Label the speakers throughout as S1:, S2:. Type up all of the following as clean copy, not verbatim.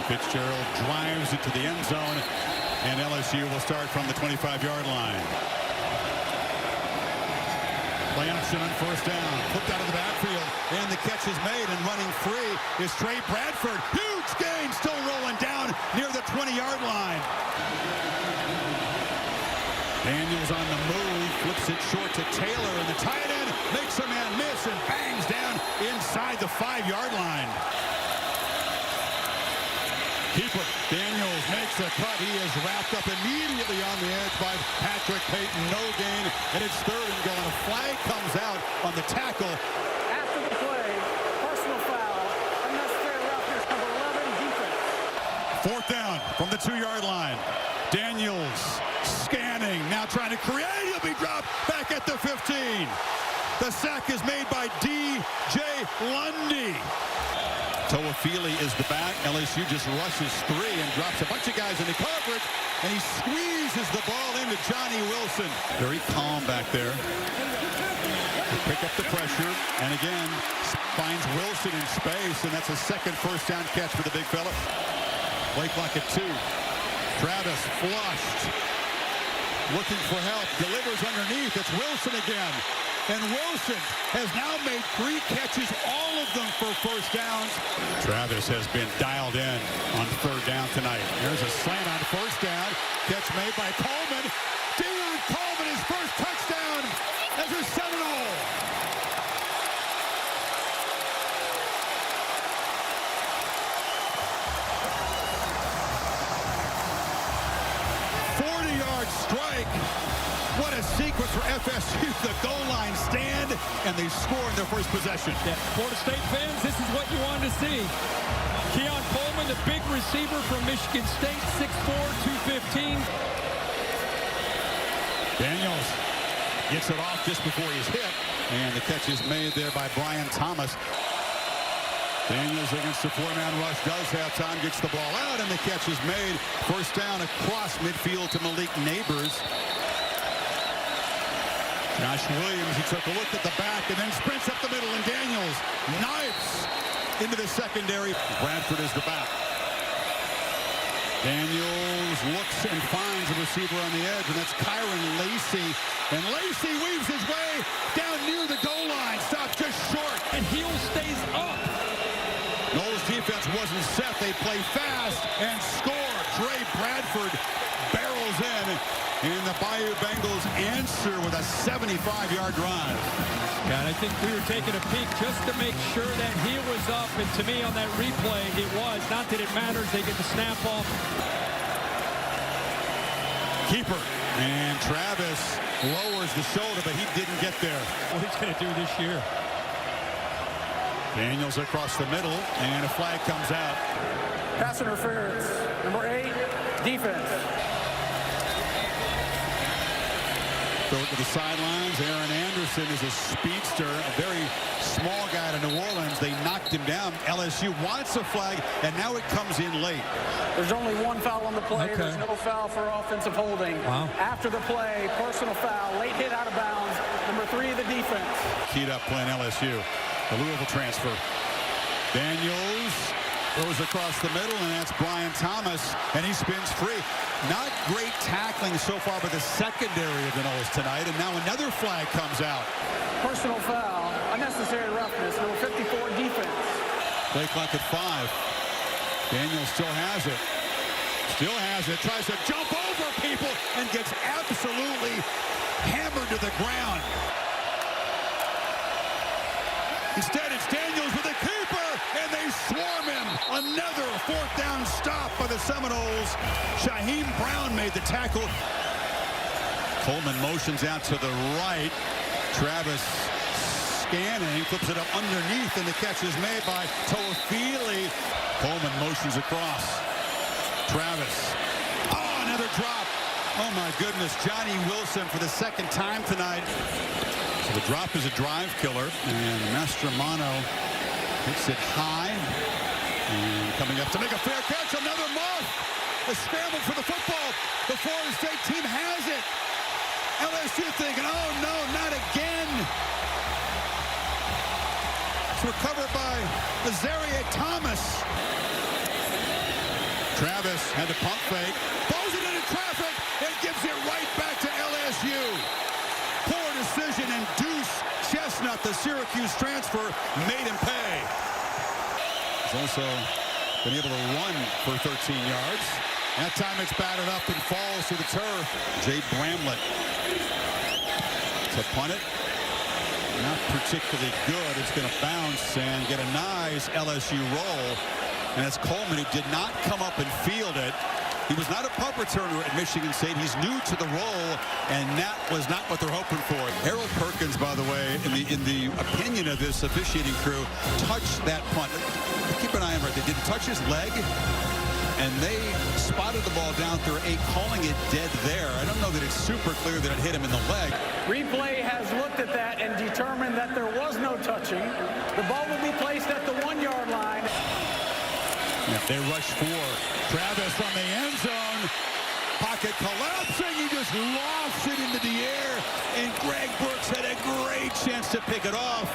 S1: Fitzgerald drives it to the end zone, and LSU will start from the 25-yard line. Play action on first down. Flipped out of the backfield, and the catch is made, and running free is Trey Bradford. Huge gain, still rolling down near the 20-yard line. Daniels on the move, flips it short to Taylor, and the tight end makes a man miss and bangs down inside the 5-yard line. Keeper Daniels makes a cut. He is wrapped up immediately on the edge by Patrick Payton. No gain, and it's third and going. A flag comes out on the tackle.
S2: After the play, personal foul, unnecessary roughness, number 11, defense.
S1: Fourth down from the 2-yard line. Daniels scanning, now trying to create. He'll be dropped back at the 15. The sack is made by D.J. Lundy. Toafili is the back. LSU just rushes 3 and drops a bunch of guys into coverage, and he squeezes the ball into Johnny Wilson. Very calm back there. They pick up the pressure, and again, finds Wilson in space, and that's a second first down catch for the big fella. Play clock at 2. Travis flushed. Looking for help. Delivers underneath. It's Wilson again. And Wilson has now made 3 catches, all of them for first downs. Travis has been dialed in on third down tonight. There's a slant on first down. Catch made by Coleman. Deion Coleman, his first touchdown as a Seminole. Strike. What a sequence for FSU. The goal line stand, and they score in their first possession.
S3: Yeah, Florida State fans, this is what you wanted to see. Keon Coleman, the big receiver from Michigan State, 6'4", 215.
S1: Daniels gets it off just before he's hit, and the catch is made there by Brian Thomas. Daniels against the 4-man rush, does have time, gets the ball out, and the catch is made. First down across midfield to Malik Neighbors. Josh Williams, he took a look at the back and then sprints up the middle, and Daniels knifes into the secondary. Bradford is the back. Daniels looks and finds a receiver on the edge, and that's Kyron Lacey. And Lacey weaves his way down near the goal line, stopped just short.
S3: And Heel stays up.
S1: Noles defense wasn't set. They play fast and score. Trey Bradford barrels in, and the Bayou Bengals answer with a 75-yard drive.
S3: Yeah, and I think we were taking a peek just to make sure that heel was up, and to me on that replay, it was. Not that it matters. They get the snap off.
S1: Keeper, and Travis lowers the shoulder, but he didn't get there.
S3: What he's going to do this year.
S1: Daniels across the middle, and a flag comes out.
S2: Pass interference, number 8, defense.
S1: Throw it to the sidelines. Aaron Anderson is a speedster, a very small guy to New Orleans. They knocked him down. LSU wants a flag, and now it comes in late.
S2: There's only 1 foul on the play.
S3: Okay.
S2: There's no foul for offensive holding.
S3: Wow.
S2: After the play, personal foul, late hit out of bounds, number 3 of the defense.
S1: Keyed up playing LSU. The Louisville transfer. Daniels throws across the middle, and that's Brian Thomas, and he spins free. Not great tackling so far by the secondary of the Noles tonight, and now another flag comes out.
S2: Personal foul, unnecessary roughness, number 54 defense.
S1: Play clock at 5. Daniels still has it. Still has it. Tries to jump over people and gets absolutely hammered to the ground. Instead, it's Daniels with a keeper, and they swarm him. Another 4th down stop by the Seminoles. Shaheem Brown made the tackle. Coleman motions out to the right. Travis scanning, flips it up underneath, and the catch is made by Toafili. Coleman motions across. Travis. Oh, another drop. Oh, my goodness. Johnny Wilson for the 2nd time tonight. So the drop is a drive killer, and Mastromano hits it high. And coming up to make a fair catch, another muff. A scramble for the football. The Florida State team has it. LSU thinking, oh no, not again. It's recovered by Azaria Thomas. Travis had the pump fake, throws it into traffic, and gives it right back to LSU. Poor decision, and Deuce Chestnut, the Syracuse transfer, made him pay. He's also been able to run for 13 yards. That time it's batted up and falls to the turf. Jade Bramlett to punt it. Not particularly good. It's going to bounce and get a nice LSU roll. And that's Coleman, who did not come up and field it. He was not a punt returner at Michigan State. He's new to the role, and that was not what they're hoping for. Harold Perkins, by the way, in the opinion of this officiating crew, touched that punt. Keep an eye on it. They did touch his leg, and they spotted the ball down through 8, calling it dead there. I don't know that it's super clear that it hit him in the leg.
S2: Replay has looked at that and determined that there was no touching. The ball will be placed at the 1-yard line.
S1: They rush 4. Travis on the end zone. Pocket collapsing. He just lofts it into the air. And Greg Brooks had a great chance to pick it off.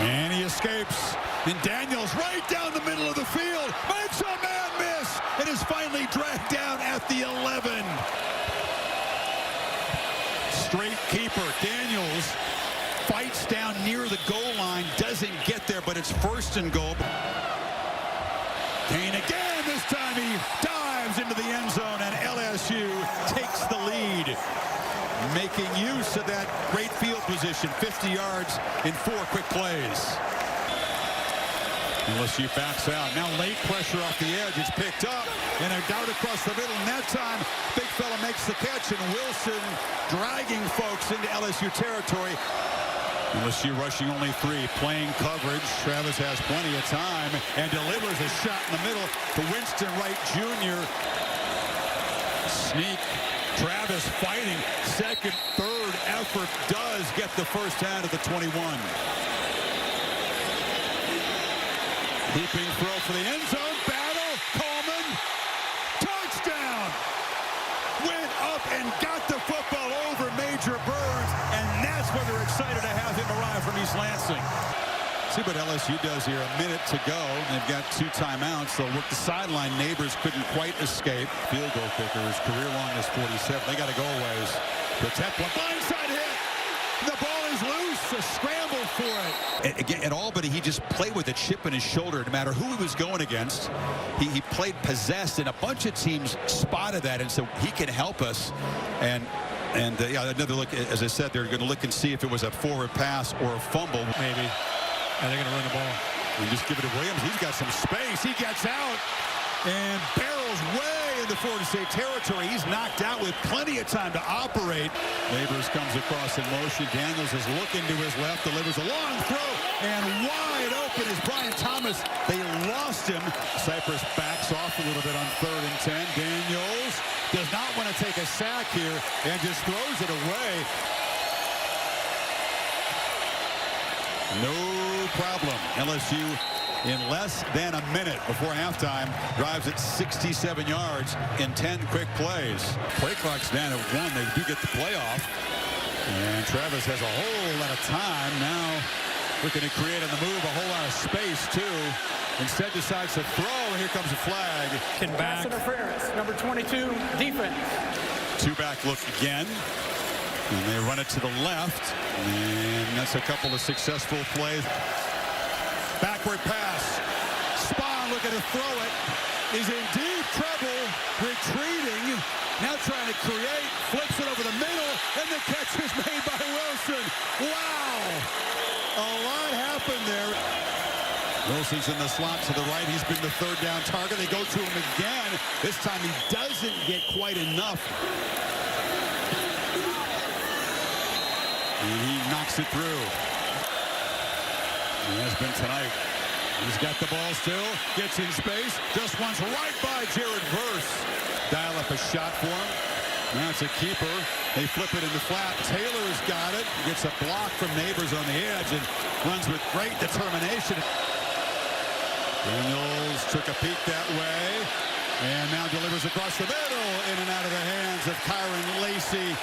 S1: And he escapes. And Daniels right down the middle of the field. Makes a man miss. And is finally dragged down at the 11. Straight keeper. Daniels fights down near the goal line, doesn't get there, but it's 1st and goal. Kane again, this time he dives into the end zone, and LSU takes the lead, making use of that great field position, 50 yards in 4 quick plays. LSU backs out. Now late pressure off the edge. It's picked up, and a dart across the middle, and that time big fella makes the catch, and Wilson dragging folks into LSU territory. LSU rushing only 3, playing coverage. Travis has plenty of time and delivers a shot in the middle to Winston Wright Jr. Sneak. Travis fighting. 2nd, 3rd effort does get the first down at the 21. Keeping throw for the end zone. Battle. Coleman. Touchdown. Went up and got the football over Major Burns, and that's when they're excited to have him arrive from East Lansing. See what LSU does here. A minute to go. They've got 2 timeouts. They'll work the sideline. Neighbors couldn't quite escape. Field goal kicker, his career long is 47. They got to go ways. Protect one. Blindside hit. The ball is loose. A scramble for it. Again, at Albany, he just played with a chip in his shoulder. No matter who he was going against, he played possessed, and a bunch of teams spotted that and said, he can help us. And yeah, another look. As I said, they're going to look and see if it was a forward pass or a fumble.
S3: Maybe. And they're going to run the ball.
S1: And just give it to Williams. He's got some space. He gets out and barrels way into Florida State territory. He's knocked out with plenty of time to operate. Neighbors comes across in motion. Daniels is looking to his left, delivers a long throw, and wide open is Brian Thomas. They lost him. Cypress backs off a little bit on 3rd and 10. Daniels does not want to take a sack here and just throws it away. No problem. LSU in less than a minute before halftime drives it 67 yards in 10 quick plays. Play clock's down at 1. They do get the playoff. And Travis has a whole lot of time now, looking to create on the move, a whole lot of space too. Instead decides to throw, and here comes a flag.
S2: Pass interference, number 22, defense.
S1: 2-back look again. And they run it to the left. And that's a couple of successful plays. Backward pass. Spahn looking to throw it. Is in deep trouble. Retreating. Now trying to create. Flips it over the middle. And the catch is made by Wilson. Wow. A lot happened there. Wilson's in the slot to the right. He's been the 3rd down target. They go to him again. This time he doesn't get quite enough. And he knocks it through. He has been tonight. He's got the ball still. Gets in space. Just runs right by Jared Verse. Dial up a shot for him. Now it's a keeper. They flip it in the flat. Taylor's got it. Gets a block from Neighbors on the edge and runs with great determination. Daniels took a peek that way. And now delivers across the middle. In and out of the hands of Kyron Lacey.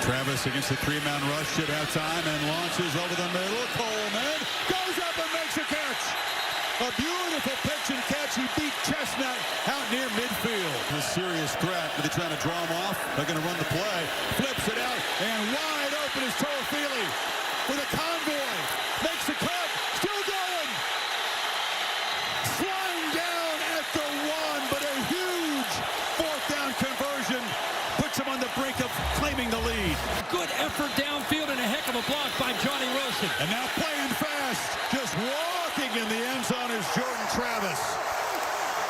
S1: Travis against the 3-man rush at halftime and launches over the middle. Coleman goes up and makes a catch. A beautiful pitch and catch. He beat Chestnut out near midfield. A serious threat, but they're trying to draw him off. They're going to run the play. Flips it out, and wide open is Toafili with a convoy. Makes the cut. Still going. Flying down at the one, but a huge fourth down conversion puts him on the brink of claiming the lead.
S3: Good effort downfield and a heck of a block by Johnny Wilson.
S1: And now playing fast, just walking in the end zone is Jordan Travis.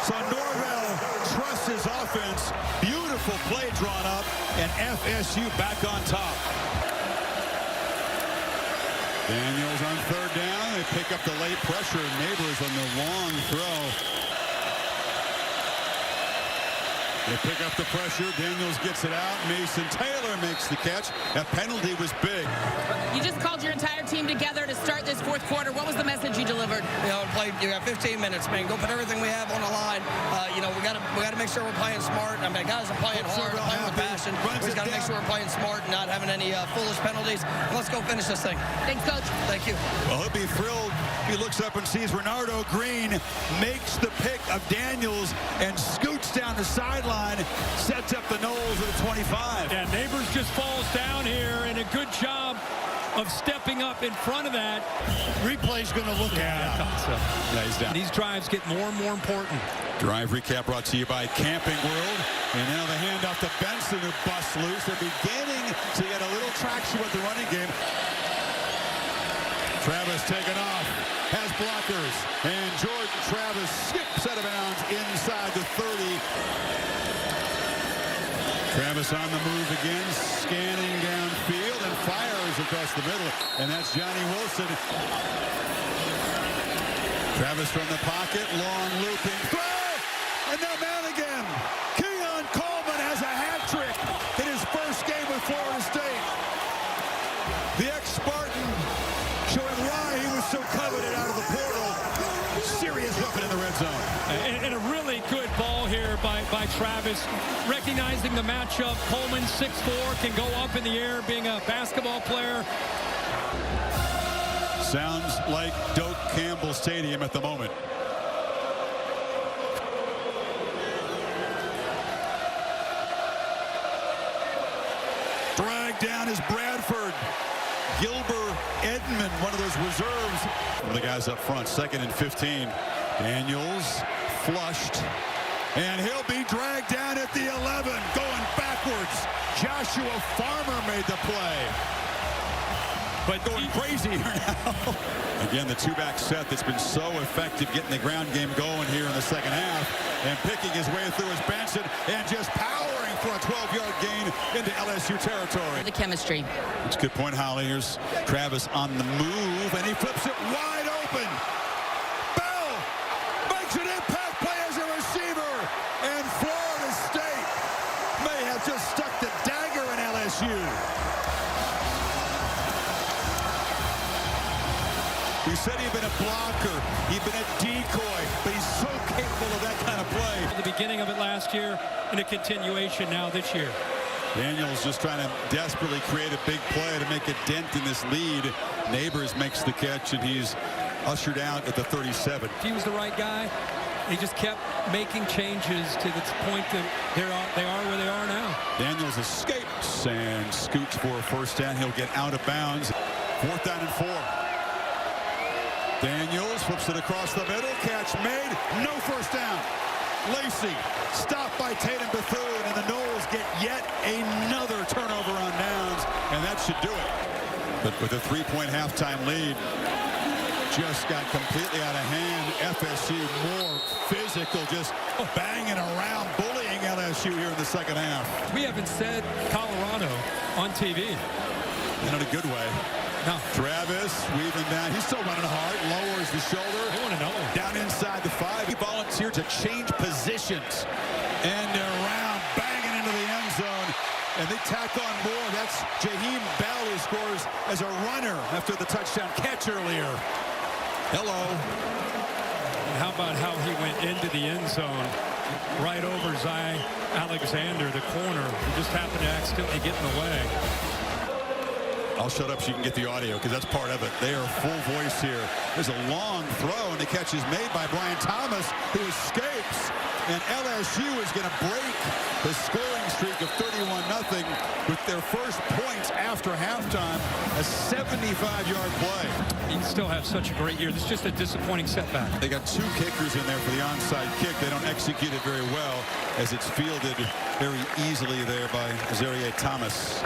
S1: So Norvell trusts his offense. Beautiful play drawn up, and FSU back on top. Daniels on third down. They pick up the late pressure. Neighbors on the long throw. They pick up the pressure. Daniels gets it out. Mason Taylor makes the catch. That penalty was big.
S4: You just called your entire team together to start this fourth quarter. What was the message you delivered?
S5: You got 15 minutes, man. Go put everything we have on the line. We got to make sure we're playing smart. I mean, guys are playing hard, playing with passion. We got to make sure we're playing smart and not having any foolish penalties. Let's go finish this thing.
S4: Thanks, Coach.
S5: Thank you.
S1: Well, he'll be thrilled. He looks up and sees Renardo Green makes the pick of Daniels and scoots down the sideline, sets up the Noles at the 25.
S3: Yeah, Neighbors just falls down here, and a good job of stepping up in front of that.
S1: Replay's going to look at it.
S3: I thought so.
S1: Yeah, he's down.
S3: These drives get more and more important.
S1: Drive recap brought to you by Camping World. And now the handoff to Benson, who busts loose. They're beginning to get a little traction with the running game. Travis taken off, has blockers, and Jordan Travis skips out of bounds inside the 30. Travis on the move again, scanning downfield and fires across the middle, and that's Johnny Wilson. Travis from the pocket, long looping throw, and now Madigan. Keon Coleman has a hat trick in his first game with Florida State. The ex-Spartan showing why he was so coveted out of the portal. Serious weapon in the red zone.
S3: And a really good ball here by Travis. Recognizing the matchup, Coleman 6'4", can go up in the air being a basketball player.
S1: Sounds like Doak Campbell Stadium at the moment. Dragged down is Bradford. Gilbert Edmond, one of those reserves. One of the guys up front, 2nd and 15. Daniels flushed. And he'll be dragged down at the 11, going backwards. Joshua Farmer made the play. But going crazy here now. Again, the two-back set that's been so effective getting the ground game going here in the second half. And picking his way through is Benson and just powering for a 12-yard gain into LSU territory.
S4: The chemistry.
S1: It's a good point, Holly. Here's Travis on the move, and he flips it wide open. Bell makes an impact play as a receiver. And Florida State may have just stuck the dagger in LSU. He said he'd been a blocker, he'd been a decoy, but he's so capable of that kind of play.
S3: At the beginning of it last year and a continuation now this year.
S1: Daniels just trying to desperately create a big play to make a dent in this lead. Neighbors makes the catch, and he's ushered out at the 37.
S3: If he was the right guy, he just kept making changes to the point that they are where they are now.
S1: Daniels escapes and scoots for a first down. He'll get out of bounds. 4th down and 4. Daniels flips it across the middle. Catch made. No first down. Lacey stopped by Tatum Bethune, and the Noles get yet another turnover on downs, and that should do it. But with a 3-point halftime lead, just got completely out of hand. FSU more physical, just banging around, bullying LSU here in the second half.
S3: We haven't said Colorado on TV.
S1: And in a good way.
S3: No.
S1: Travis weaving down. He's still running hard. Lowers the shoulder.
S3: I want to know.
S1: Down inside the 5. He volunteered to change positions. And around, banging into the end zone. And they tack on more. That's Jaheim Bell, who scores as a runner after the touchdown catch earlier. Hello.
S3: And how about how he went into the end zone right over Zy Alexander, the corner, who just happened to accidentally get in the way.
S1: I'll shut up so you can get the audio because that's part of it. They are full voice here. There's a long throw, and the catch is made by Brian Thomas, who escapes. And LSU is going to break the scoring streak of 31-0 with their first points after halftime, a 75-yard play.
S3: You still have such a great year. This is just a disappointing setback.
S1: They got 2 kickers in there for the onside kick. They don't execute it very well as it's fielded very easily there by Zaire Thomas.